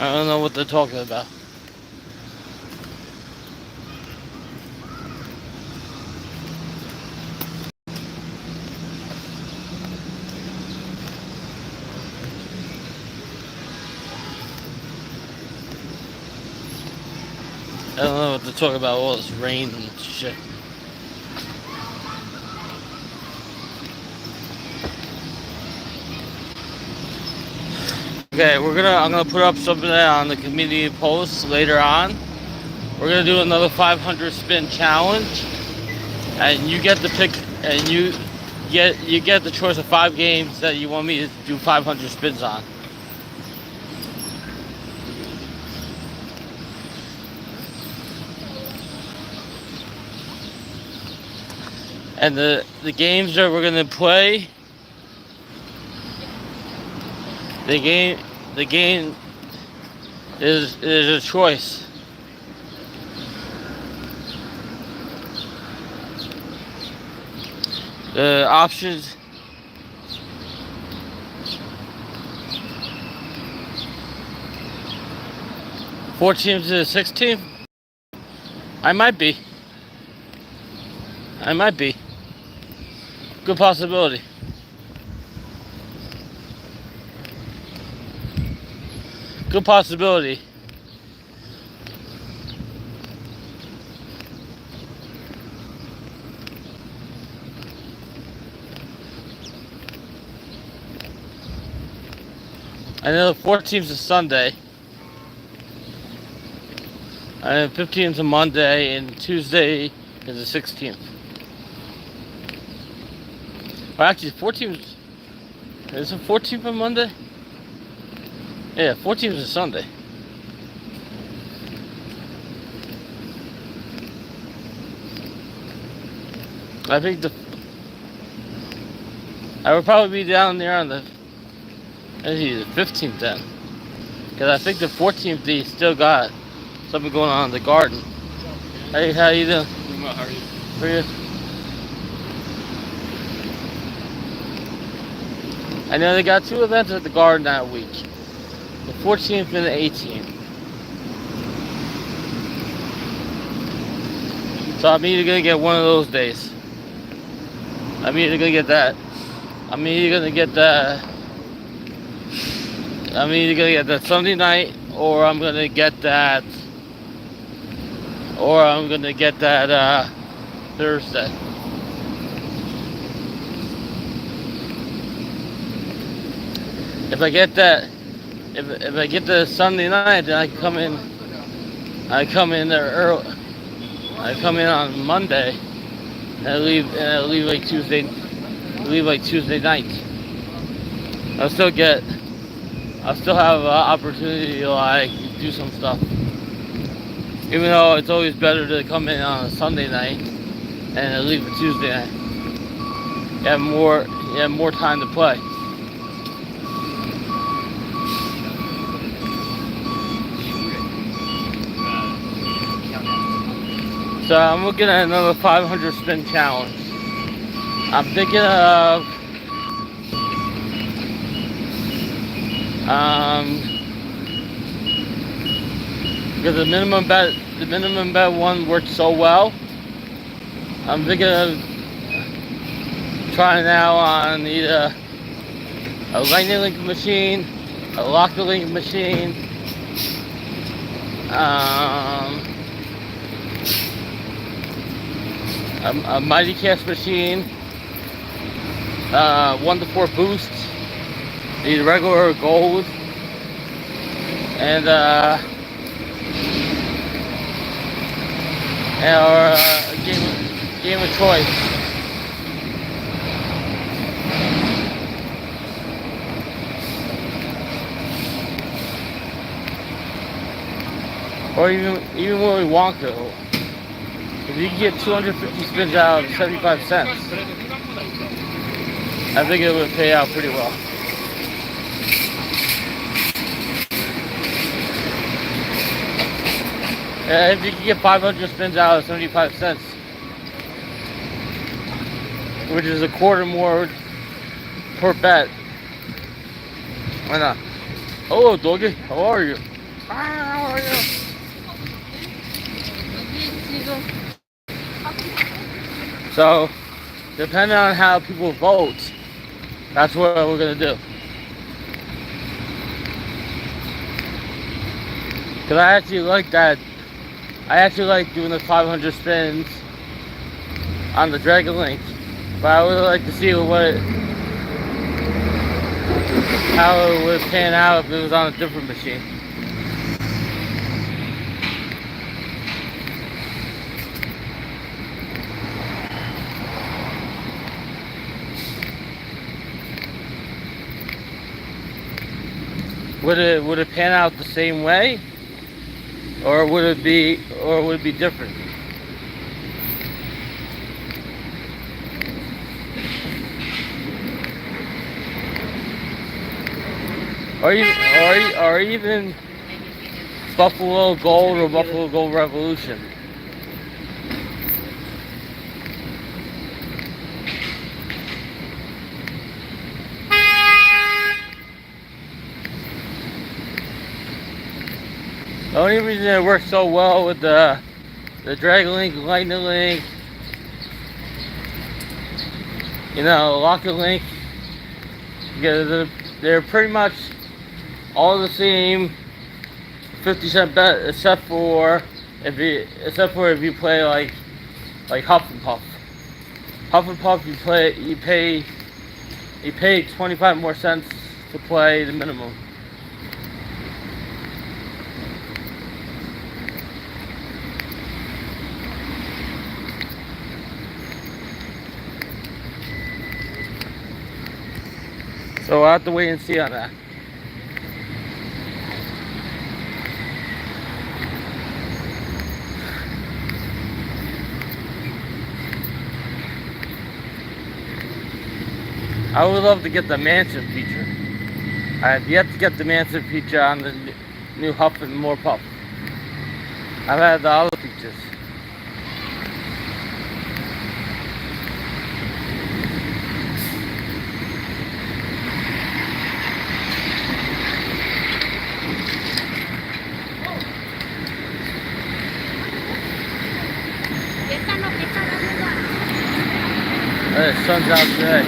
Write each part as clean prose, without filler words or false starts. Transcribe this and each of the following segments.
I don't know what they're talking about. I don't know what they're talking about. All this rain and shit. Okay, I'm gonna put up something on the community post later on. We're gonna do another 500 spin challenge, and you get the pick, and you get the choice of 5 games that you want me to do 500 spins on. And the games that we're gonna play, the game the game is a choice. The options. Four teams to the 6 team. I might be. I might be. Good possibility. Good possibility. I know 4 teams is Sunday. And 15 is a Monday, and Tuesday is the 16th. Well, actually, 4 teams. Is it 14th on Monday? Yeah, 4 teams is Sunday. I think I would probably be down there on the 15th then, because I think the 14th they still got something going on in the garden. Hey, how you doing? How are you? Pretty good. I know they got 2 events at the garden that week, the 14th and the 18th. So I'm either gonna get one of those days. I'm either gonna get that. I'm either gonna get that. I'm either gonna get that Sunday night, or I'm gonna get that, Thursday. If I get that, if I get the Sunday night, then I come in. I come in there early. I come in on Monday, and I leave like Tuesday. Leave like Tuesday night. I'll still have opportunity to like do some stuff. Even though it's always better to come in on a Sunday night and leave a Tuesday night. You have more time to play. So I'm looking at another 500 spin challenge. I'm thinking of because the minimum bet one worked so well. I'm thinking of trying now on either a Lightning Link machine, a Locker Link machine, a Mighty Cash machine, 1 to 4 boosts, either regular or gold, and or a game of choice. Or even Willy Wonka. If you can get 250 spins out of 75 cents, I think it would pay out pretty well. If you can get 500 spins out of 75 cents, which is a quarter more per bet, why not? Hello, doggy. How are you? How are you? So, depending on how people vote, that's what we're gonna do. Cause I actually like that. I actually like doing the 500 spins on the Dragon Link, but I would like to see how it would pan out if it was on a different machine. Would it pan out the same way, or would it be different? Or even Buffalo Gold or Buffalo Gold Revolution. The only reason it works so well with the Dragon Link, Lightning Link, you know, Locket Link, because they're pretty much all the same 50-cent bet, except for if you play like Huff and Puff. Huff and Puff, you pay 25 more cents to play the minimum. So I'll have to wait and see on that. I would love to get the Mansion feature. I have yet to get the Mansion feature on the new Huff and More Puff. I've had the other features. The sun's out today.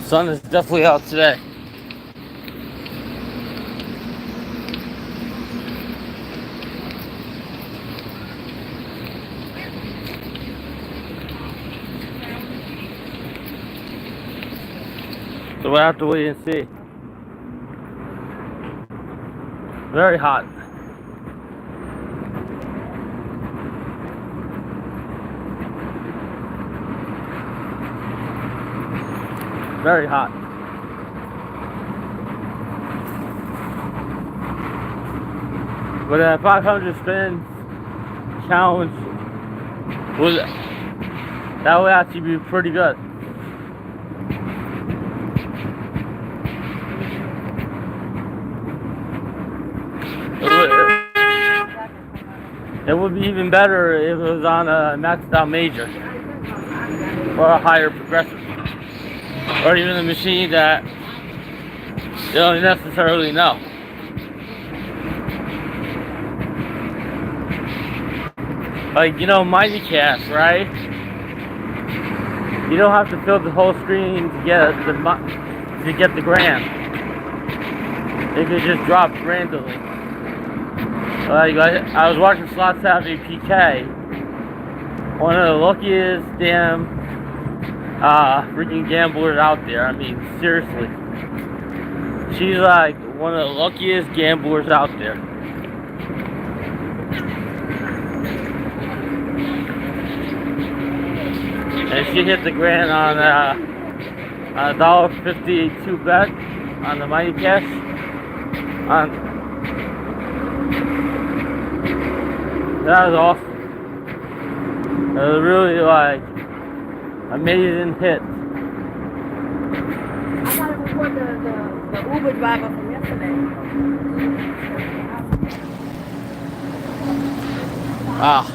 Sun is definitely out today. So we'll have to wait and see. Very hot. Very hot. But that 500 spin challenge that would actually be pretty good. It would be even better if it was on a maxed out major or a higher progressive, or even a machine that you don't necessarily know. Like, you know, MightyCast, right? You don't have to fill the whole screen to get the grand. It could just drop randomly. Like, I was watching Slot Savvy PK. One of the luckiest damn freaking gamblers out there. I mean, seriously. She's like one of the luckiest gamblers out there. And she hit the grand on a $1.52 bet on the MightyCast. That was awesome. It was really like amazing hit. I thought it was for the Uber driver from yesterday. Wow.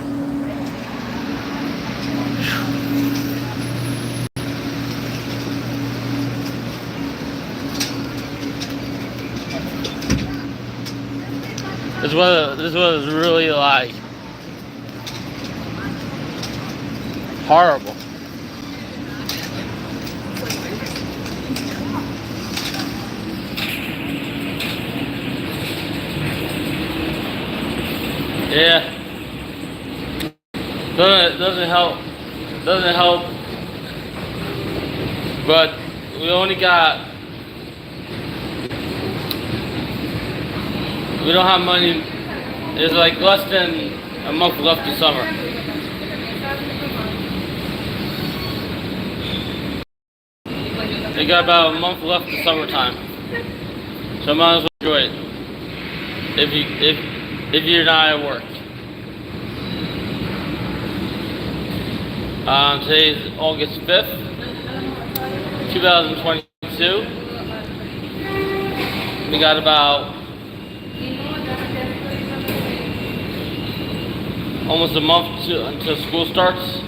This was really like horrible. Yeah. Doesn't help. Doesn't help. But we only got. We don't have money. There's like less than a month left of summer. We got about a month left of summertime. So might as well enjoy it. If you're not at work. Today's August 5th, 2022. We got about almost a month until school starts.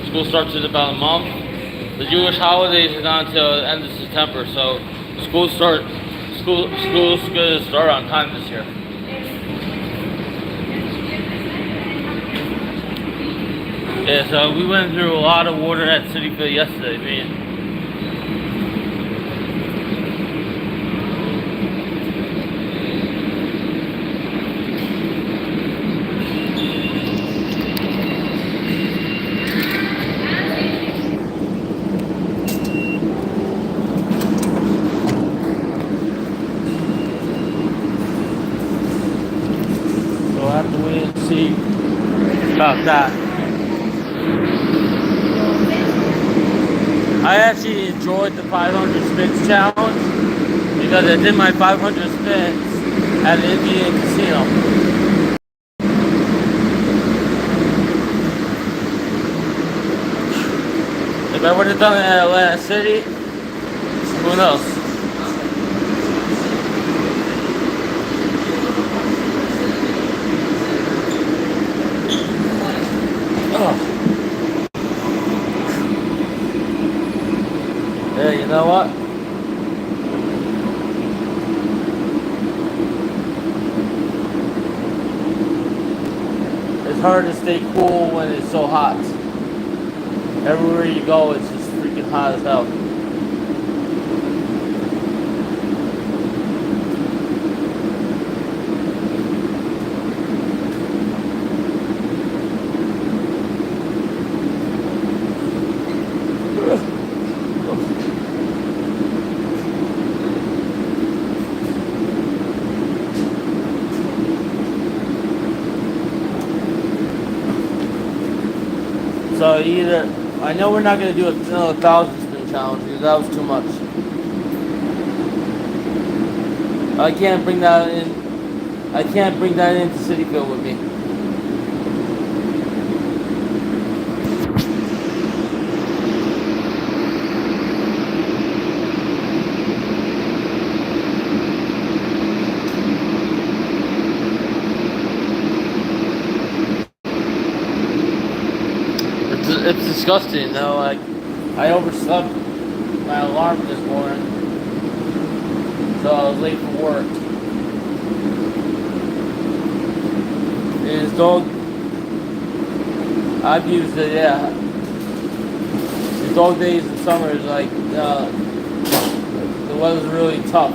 School starts in about a month. The Jewish holidays are not until the end of September, so school's gonna start on time this year. Yeah, so we went through a lot of water at Cityfield yesterday, man. So I have to wait and see about that. I actually enjoyed the 500 spins challenge because I did my 500 spins at the Indian Casino. If I would have done it at Atlantic City, who knows? Oh. Yeah, you know what? It's hard to stay cool when it's so hot. Everywhere you go, it's just freaking hot as hell. So either, I know we're not going to do another 1,000 spin challenge because that was too much. I can't bring that in. I can't bring that into Cityfield with me. It's disgusting, though. Like, I overslept my alarm this morning, so I was late for work. And his dog, I've used it, yeah. The dog days in summer is like, the weather's really tough.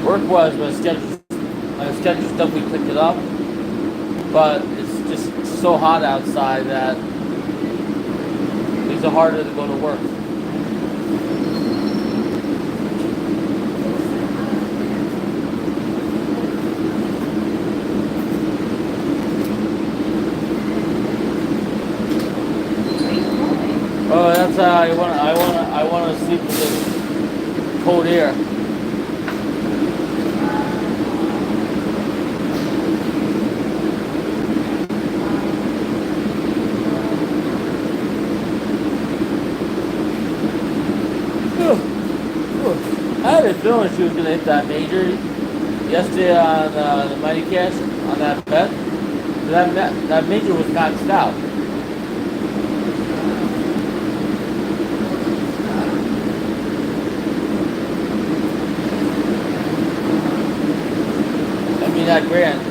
Work-wise, my schedule's definitely picked it up, but it's just so hot outside that it makes it harder to go to work. Oh, that's how you want to sleep with the cold air. I had a feeling she was going to hit that major yesterday on the Mighty Cash on that bet. That major was maxed out. I mean that grand.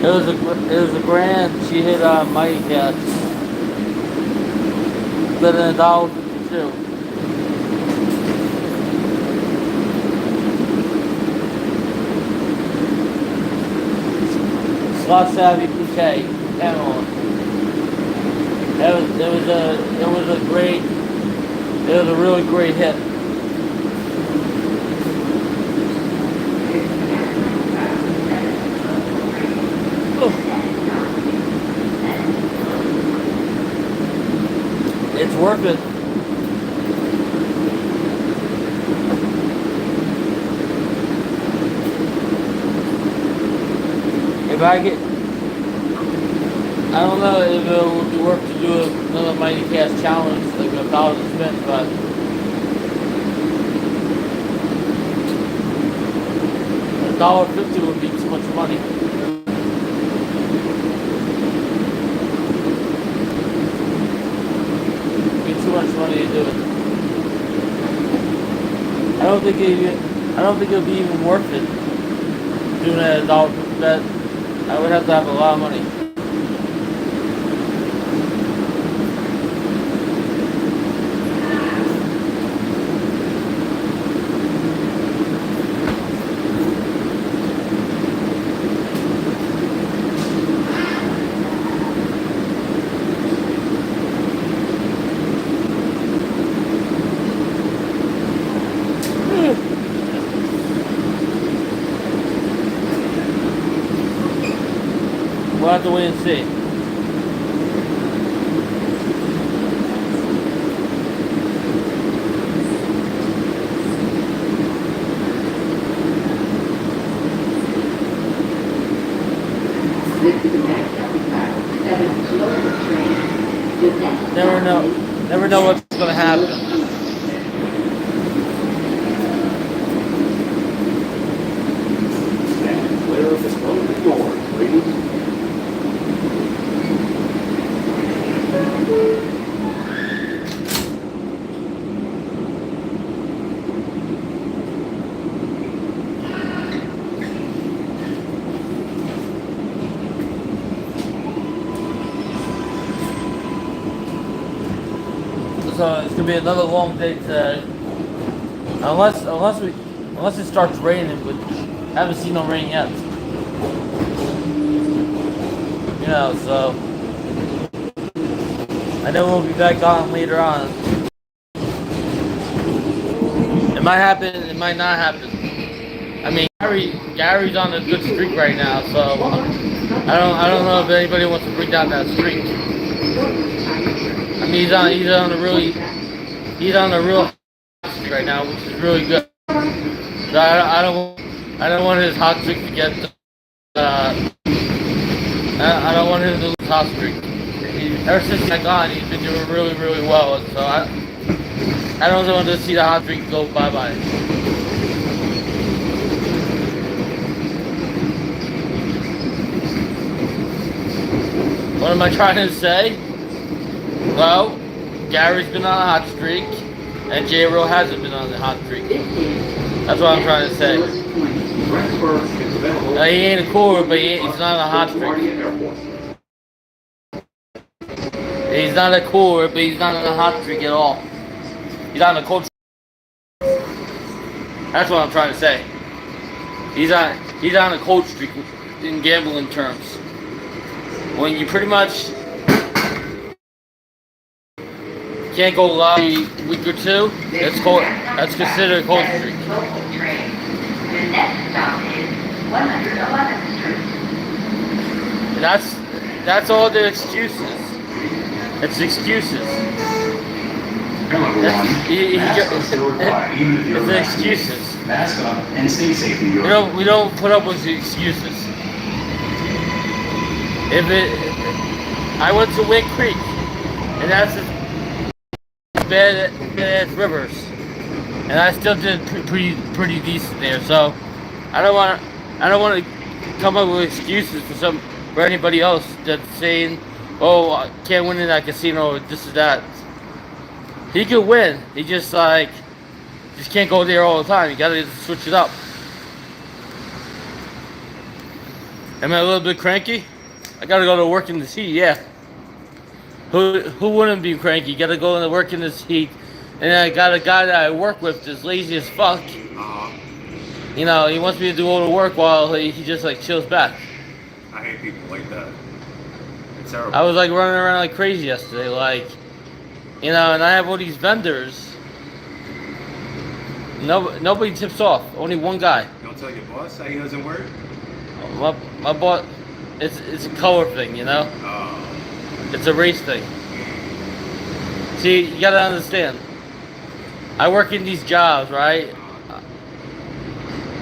It was a grand. She hit Mighty Cats. Better than $1.52. Slot Savvy Bouquet, Pamela. It was a really great hit. It's worth it. If I get, I don't know if it would be worth to do another Mighty Cast challenge, like 1,000 spins, but $1.50 would be too much money. Too much money to do it. I don't think it'll be even worth it doing a $1 bet. I would have to have a lot of money. We'll have to wait and see. Never know what's going to happen. Clear of this loading door, please. So it's gonna be another long day today, unless it starts raining, which I haven't seen no rain yet. You know, so I know we'll be back on later on. It might happen, it might not happen. I mean, Gary's on a good streak right now, so I don't know if anybody wants to bring down that streak. I mean, he's on a real streak right now, which is really good. So I don't want his hot streak to get. I don't want him to lose hot streak. Ever since he got gone, he's been doing really, really well. So I don't want to see the hot streak go bye-bye. What am I trying to say? Well, Gary's been on a hot streak, and J-Ro hasn't been on the hot streak. That's what I'm trying to say. He ain't a cooler, but he's not on a hot streak. He's not a cooler, but he's not on a hot streak at all. He's on a cold streak. That's what I'm trying to say. He's on a cold streak in gambling terms. When you pretty much can't go live a week or two. That's considered a cold streak. The next stop is 111th Street. That's all their excuses. It's excuses. Hello everyone. Mask are still required, even if you're It's vaccinated. excuses. Mask up and stay safe in your We don't put up with the excuses. I went to Wind Creek, and that's as bad as Rivers, and I still did pretty decent there. So I don't want to come up with excuses for anybody else that's saying, "Oh, I can't win in that casino," or this or that. He could win. He just can't go there all the time. You gotta switch it up. Am I a little bit cranky? I gotta go to work in this heat, yeah. Who wouldn't be cranky? You gotta go to work in this heat. And I got a guy that I work with that's lazy as fuck. You know, he wants me to do all the work while he just like chills back. I hate people like that. It's terrible. I was like running around like crazy yesterday, like, you know, and I have all these vendors. Nobody tips off. Only one guy. You don't tell your boss how he doesn't work? My boss, it's a color thing, you know? It's a race thing. See, you gotta understand. I work in these jobs, right?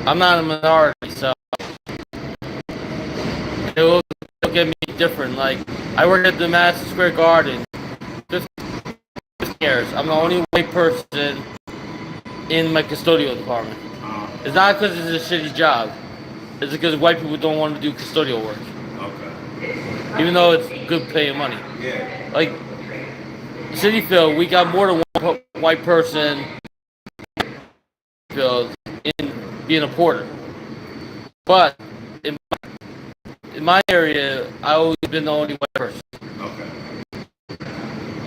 I'm not a minority, so it will get me different. Like, I work at the Madison Square Garden. 15 years. I'm the only white person in my custodial department. It's not because it's a shitty job. It's because white people don't want to do custodial work. Okay. Even though it's good paying money. Yeah. Like, City Field, we got more than one white person field in being a porter. But in my area, I always been the only white person. Okay.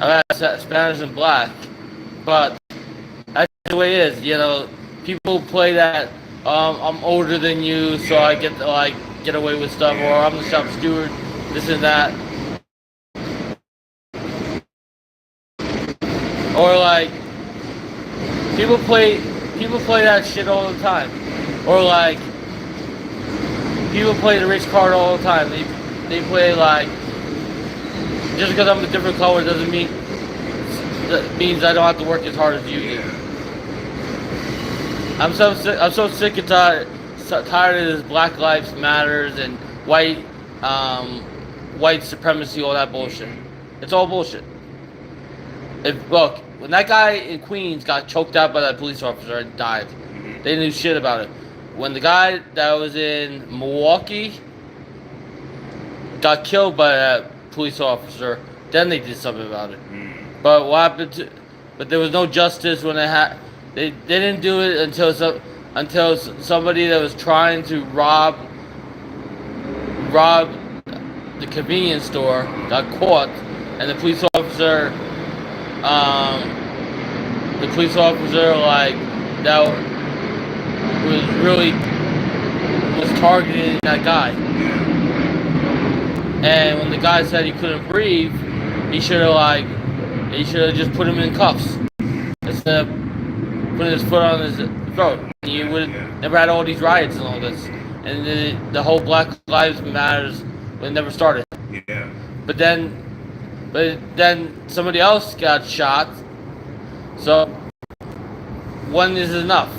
I've had Spanish and black, but that's the way it is. You know, people play that I'm older than you, so I get to like get away with stuff, or I'm the shop steward, this and that. Or like people play that shit all the time. Or like people play the rich card all the time. They play like, just because I'm a different color doesn't mean that means I don't have to work as hard as you do. I'm so sick and tired of this Black Lives Matters and white supremacy, all that bullshit. It's all bullshit. Look, when that guy in Queens got choked out by that police officer and died, they knew shit about it. When the guy that was in Milwaukee got killed by that police officer, then they did something about it. But what happened but there was no justice when they didn't do it until somebody that was trying to rob the convenience store got caught, and the police officer like that was targeting that guy. And when the guy said he couldn't breathe, he should have just put him in cuffs instead of putting his foot on his throat. You would never had all these riots and all this, and the whole Black Lives Matters would never started. Yeah. But then somebody else got shot. So when is enough?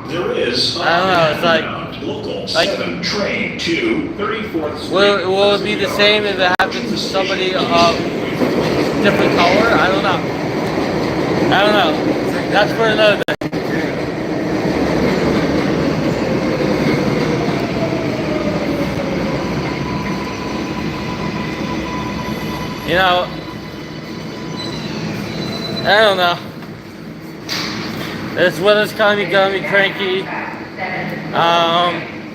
There is. I don't know. It's local like 7 train to 34th Street. will it be the same if it happens to somebody of different color? I don't know. That's for another day. You know, I don't know. This weather's kind of got me cranky.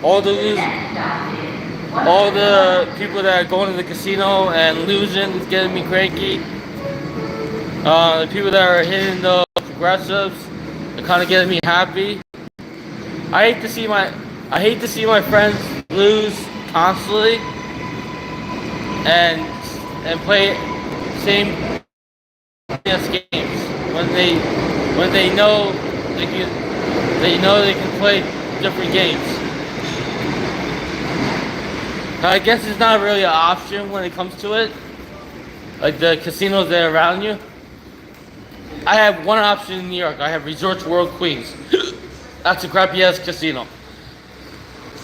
All the people that are going to the casino and losing is getting me cranky. The people that are hitting the progressives are kind of getting me happy. I hate to see my friends lose constantly and play same yes games when they know they can play different games. I guess it's not really an option when it comes to it. Like the casinos that are around you. I have one option in New York. I have Resorts World Queens. That's a crappy ass casino.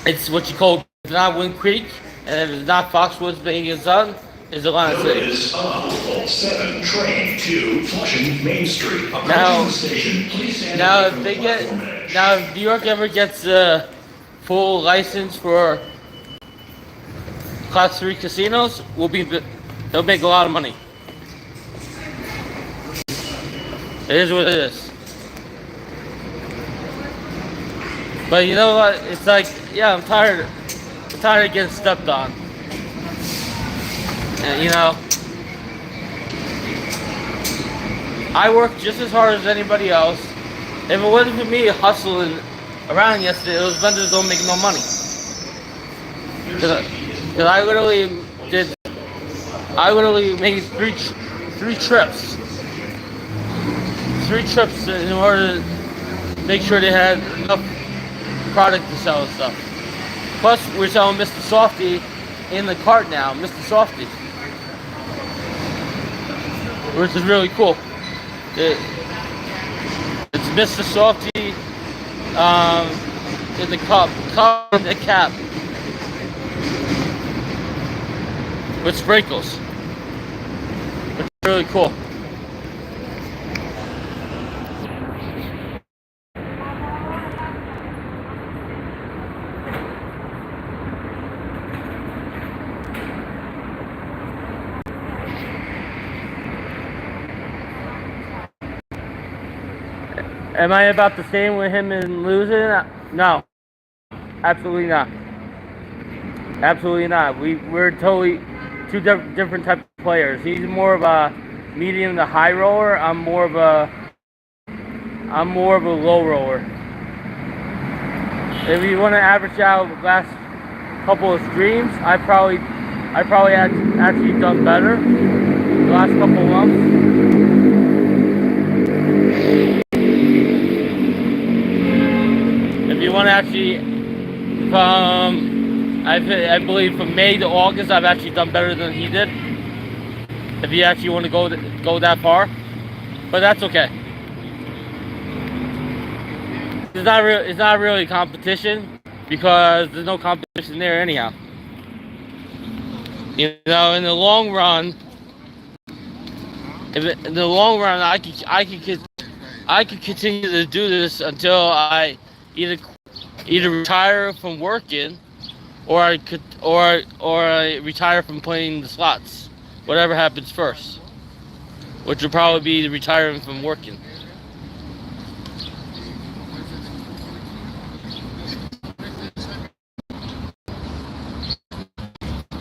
It's what you call, it's not Wind Creek, and if it's not Foxwoods Bank and Son, it's Atlantic City. Is on 7 train to Flushing Main Street. Now, Station, please stand now by if they for get, platform edge. now if New York ever gets a full license for Class 3 casinos, they'll make a lot of money. It is what it is. But you know what? It's like, yeah, I'm tired of getting stepped on. And you know, I work just as hard as anybody else. If it wasn't for me hustling around yesterday, those vendors don't make no money. Cause I literally made three trips. 3 trips in order to make sure they had enough product to sell and stuff. Plus, we're selling Mr. Softy in the cart now, Mr. Softy, which is really cool. It's Mr. Softy in the cup in the cap with sprinkles, which is really cool. Am I about the same with him and losing? No, absolutely not. Absolutely not. We're totally two different types of players. He's more of a medium to high roller. I'm more of a low roller. If you want to average out the last couple of streams, I probably actually done better the last couple of months. If you want to actually, I believe from May to August, I've actually done better than he did. If you actually want to go that far, but that's okay. It's not really competition because there's no competition there anyhow. You know, in the long run, I could continue to do this until I either retire from working, or I retire from playing the slots. Whatever happens first, which will probably be retiring from working.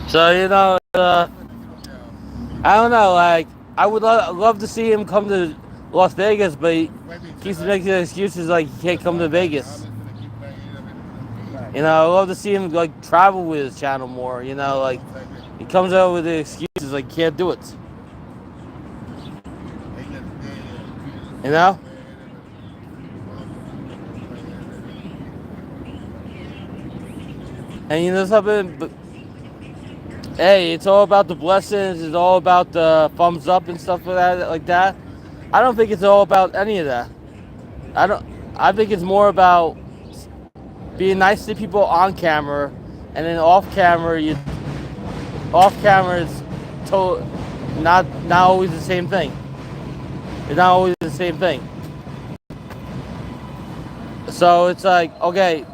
So you know, I don't know. Like I would love to see him come to Las Vegas, but he keeps making excuses like he can't come to Vegas. You know, I love to see him like travel with his channel more. You know, like he comes out with the excuses like he can't do it. You know. And you know something, but hey, it's all about the blessings. It's all about the thumbs up and stuff like that. I don't think it's all about any of that. I think it's more about being nice to people on camera, and then off camera is not always the same thing. It's not always the same thing. So it's like, okay,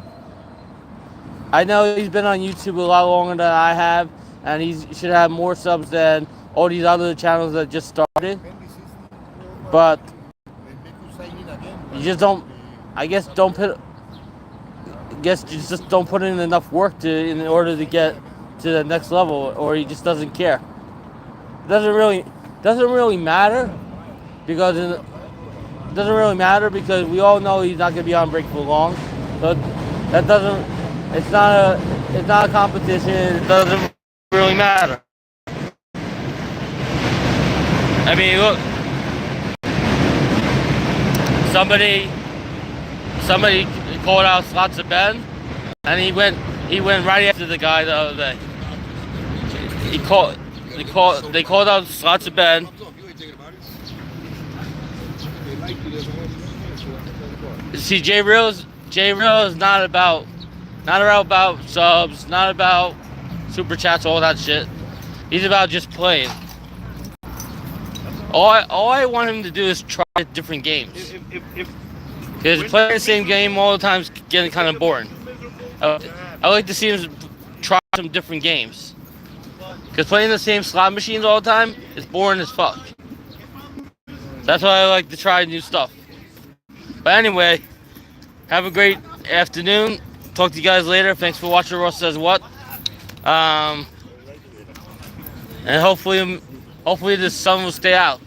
I know he's been on YouTube a lot longer than I have, and he should have more subs than all these other channels that just started. But you just don't. I guess don't put. Guess you just don't put in enough work in order to get to the next level, or he just doesn't care. Doesn't really matter because we all know he's not gonna be on break for long. But that doesn't. It's not a competition. It doesn't really matter. I mean, look. somebody called out Slots of Ben, and he went right after the guy the other day. They called out Slots of Ben. See, J Real is not about subs, not about super chats, all that shit. He's about just playing. All I want him to do is try different games. Because playing the same game all the time is getting kind of boring. I like to see him try some different games. Because playing the same slot machines all the time is boring as fuck. That's why I like to try new stuff. But anyway, have a great afternoon. Talk to you guys later. Thanks for watching Ross Says What. And hopefully the sun will stay out.